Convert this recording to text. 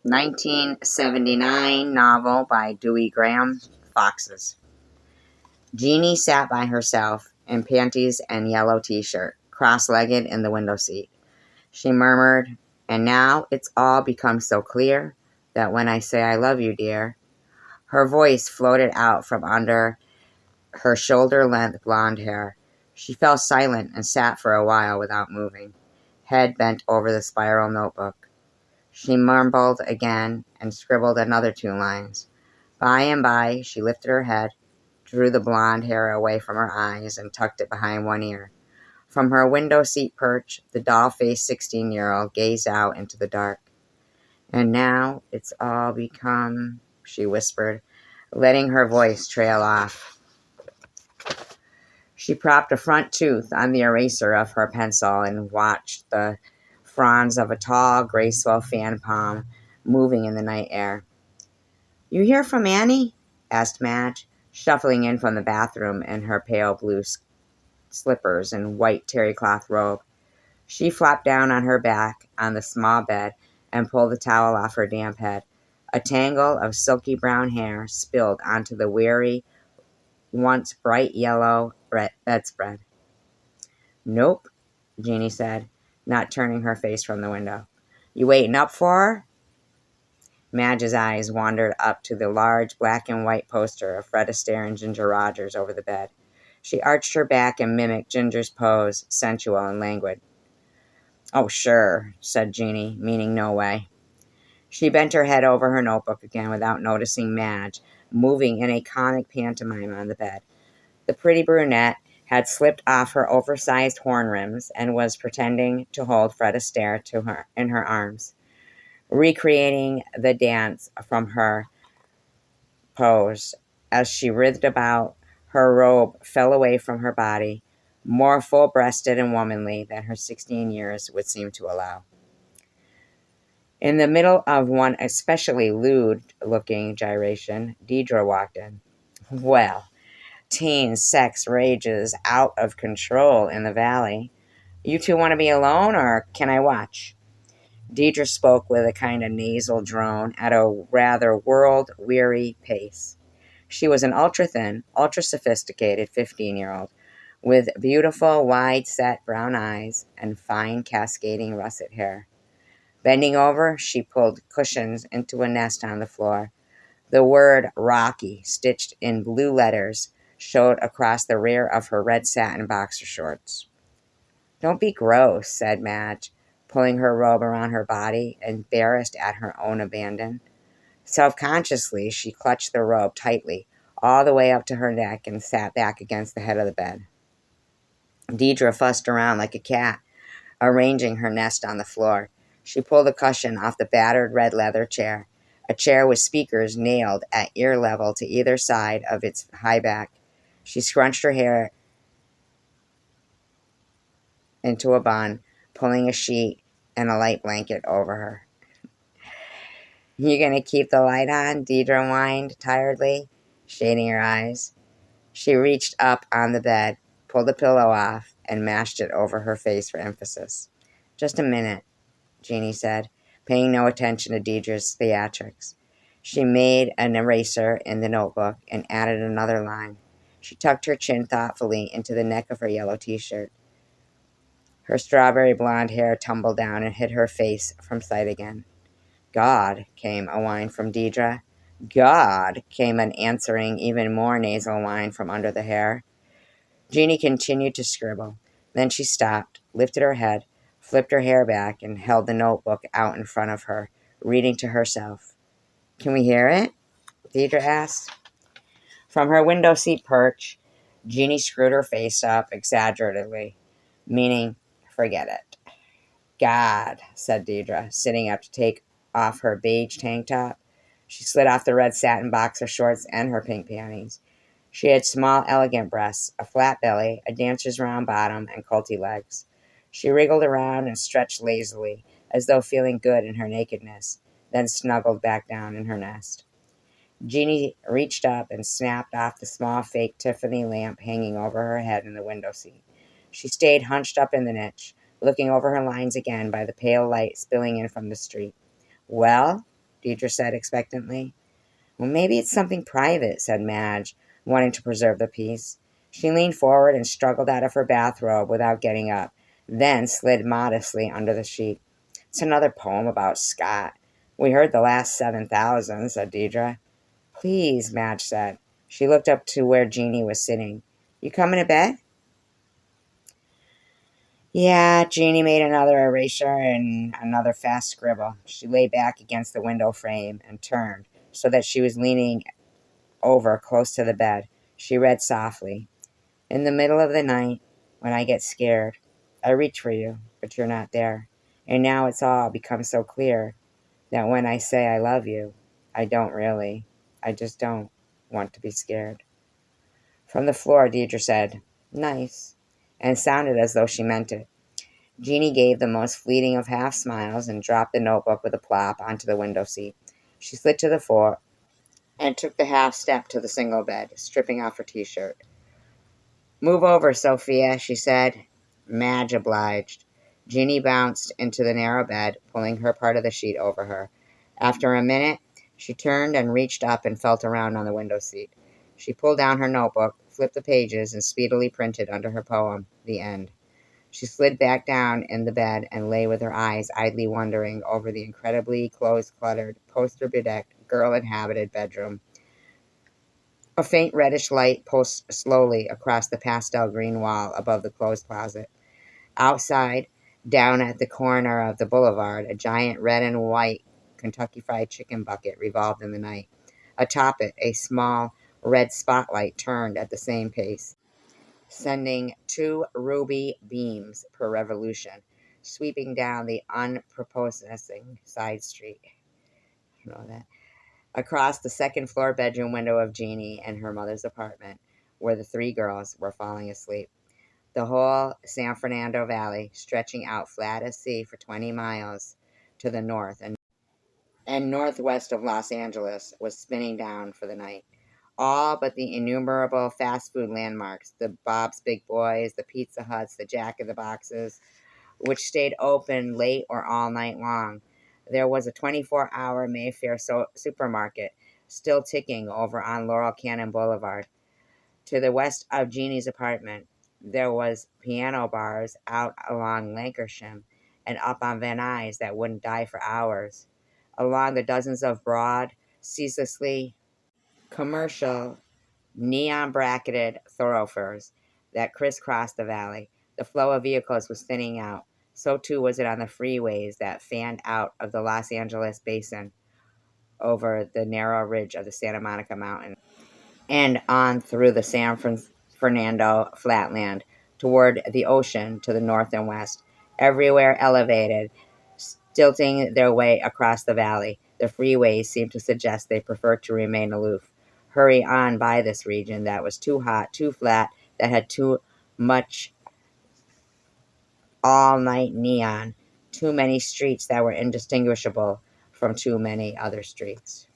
1979 novel by Dewey, FOXES. Jeannie sat by herself in panties and yellow t-shirt, cross-legged in the window seat. She murmured, "And now it's all become so clear that when I say I love you, dear." Her voice floated out from under her shoulder-length blonde hair. She fell silent and sat for a while without moving, head bent over the spiral notebook. She mumbled again and scribbled another 2 lines. By and by, she lifted her head, drew the blonde hair away from her eyes, and tucked it behind one ear. From her window seat perch, the doll-faced 16-year-old gazed out into the dark. "And now it's all become," she whispered, letting her voice trail off. She propped a front tooth on the eraser of her pencil and watched the fronds of a tall, graceful fan palm moving in the night air. "You hear from Annie?" asked Madge, shuffling in from the bathroom in her pale blue slippers and white terry cloth robe. She flopped down on her back on the small bed and pulled the towel off her damp head. A tangle of silky brown hair spilled onto the weary, once bright yellow bedspread. "Nope," Jeannie said, not turning her face from the window. "You waiting up for her?" Madge's eyes wandered up to the large black and white poster of Fred Astaire and Ginger Rogers over the bed. She arched her back and mimicked Ginger's pose, sensual and languid. "Oh, sure," said Jeannie, meaning no way. She bent her head over her notebook again without noticing Madge, moving in a comic pantomime on the bed. The pretty brunette had slipped off her oversized horn rims and was pretending to hold Fred Astaire in her arms, recreating the dance from her pose. As she writhed about, her robe fell away from her body, more full-breasted and womanly than her 16 years would seem to allow. In the middle of one especially lewd-looking gyration, Deidre walked in. "Well, teen sex rages out of control in the valley. You two want to be alone, or can I watch?" Deidre spoke with a kind of nasal drone at a rather world-weary pace. She was an ultra-thin, ultra-sophisticated 15-year-old with beautiful, wide-set brown eyes and fine, cascading russet hair. Bending over, she pulled cushions into a nest on the floor. The word "Rocky," stitched in blue letters, showed across the rear of her red satin boxer shorts. "Don't be gross," said Madge, pulling her robe around her body, embarrassed at her own abandon. Self-consciously, she clutched the robe tightly, all the way up to her neck, and sat back against the head of the bed. Deidre fussed around like a cat, arranging her nest on the floor. She pulled a cushion off the battered red leather chair, a chair with speakers nailed at ear level to either side of its high back. She scrunched her hair into a bun, pulling a sheet and a light blanket over her. "You gonna keep the light on?" Deidre whined tiredly, shading her eyes. She reached up on the bed, pulled the pillow off, and mashed it over her face for emphasis. "Just a minute," Jeannie said, paying no attention to Deidre's theatrics. She made an eraser in the notebook and added another line. She tucked her chin thoughtfully into the neck of her yellow t-shirt. Her strawberry blonde hair tumbled down and hid her face from sight again. "God," came a whine from Deidre. "God," came an answering, even more nasal whine from under the hair. Jeannie continued to scribble. Then she stopped, lifted her head, flipped her hair back, and held the notebook out in front of her, reading to herself. "Can we hear it?" Deidre asked. From her window seat perch, Jeannie screwed her face up exaggeratedly, meaning, "Forget it." "God," said Deidre, sitting up to take off her beige tank top. She slid off the red satin boxer shorts and her pink panties. She had small, elegant breasts, a flat belly, a dancer's round bottom, and colty legs. She wriggled around and stretched lazily, as though feeling good in her nakedness, then snuggled back down in her nest. Jeannie reached up and snapped off the small fake Tiffany lamp hanging over her head in the window seat. She stayed hunched up in the niche, looking over her lines again by the pale light spilling in from the street. "Well?" Deidre said expectantly. Well, maybe it's something private, said Madge, wanting to preserve the peace. She leaned forward and struggled out of her bathrobe without getting up, then slid modestly under the sheet. It's another poem about Scott. We heard the last 7,000, said Deidre. Please, Madge said. She looked up to where Jeannie was sitting. You coming to bed? Yeah, Jeannie made another erasure and another fast scribble. She lay back against the window frame and turned so that she was leaning over close to the bed. She read softly. In the middle of the night, when I get scared, I reach for you, but you're not there. And now it's all become so clear that when I say I love you, I don't really. I just don't want to be scared. From the floor, Deidre said, nice, and sounded as though she meant it. Jeannie gave the most fleeting of half smiles and dropped the notebook with a plop onto the window seat. She slid to the floor and took the half step to the single bed, stripping off her t-shirt. Move over, Sophia, she said. Madge obliged. Jeannie bounced into the narrow bed, pulling her part of the sheet over her. After a minute, she turned and reached up and felt around on the window seat. She pulled down her notebook, flipped the pages, and speedily printed under her poem, The End. She slid back down in the bed and lay with her eyes idly wandering over the incredibly clothes-cluttered, poster-bedecked, girl-inhabited bedroom. A faint reddish light pulsed slowly across the pastel green wall above the clothes closet. Outside, down at the corner of the boulevard, a giant red and white Kentucky Fried Chicken bucket revolved in the night. Atop it, a small red spotlight turned at the same pace, sending 2 ruby beams per revolution, sweeping down the unprepossessing side street. I don't know that. Across the second-floor bedroom window of Jeannie and her mother's apartment, where the 3 girls were falling asleep. The whole San Fernando Valley, stretching out flat as sea for 20 miles to the north and northwest of Los Angeles, was spinning down for the night. All but the innumerable fast food landmarks, the Bob's Big Boys, the Pizza Huts, the Jack in the Boxes, which stayed open late or all night long. There was a 24-hour Mayfair supermarket still ticking over on Laurel Canyon Boulevard. To the west of Jeannie's apartment, there was piano bars out along Lancashire and up on Van Nuys that wouldn't die for hours. Along the dozens of broad, ceaselessly commercial, neon-bracketed thoroughfares that crisscrossed the valley, the flow of vehicles was thinning out. So too was it on the freeways that fanned out of the Los Angeles basin over the narrow ridge of the Santa Monica Mountain and on through the San Fernando flatland toward the ocean to the north and west, everywhere elevated, stilting their way across the valley. The freeways seemed to suggest they preferred to remain aloof, hurry on by this region that was too hot, too flat, that had too much all-night neon, too many streets that were indistinguishable from too many other streets.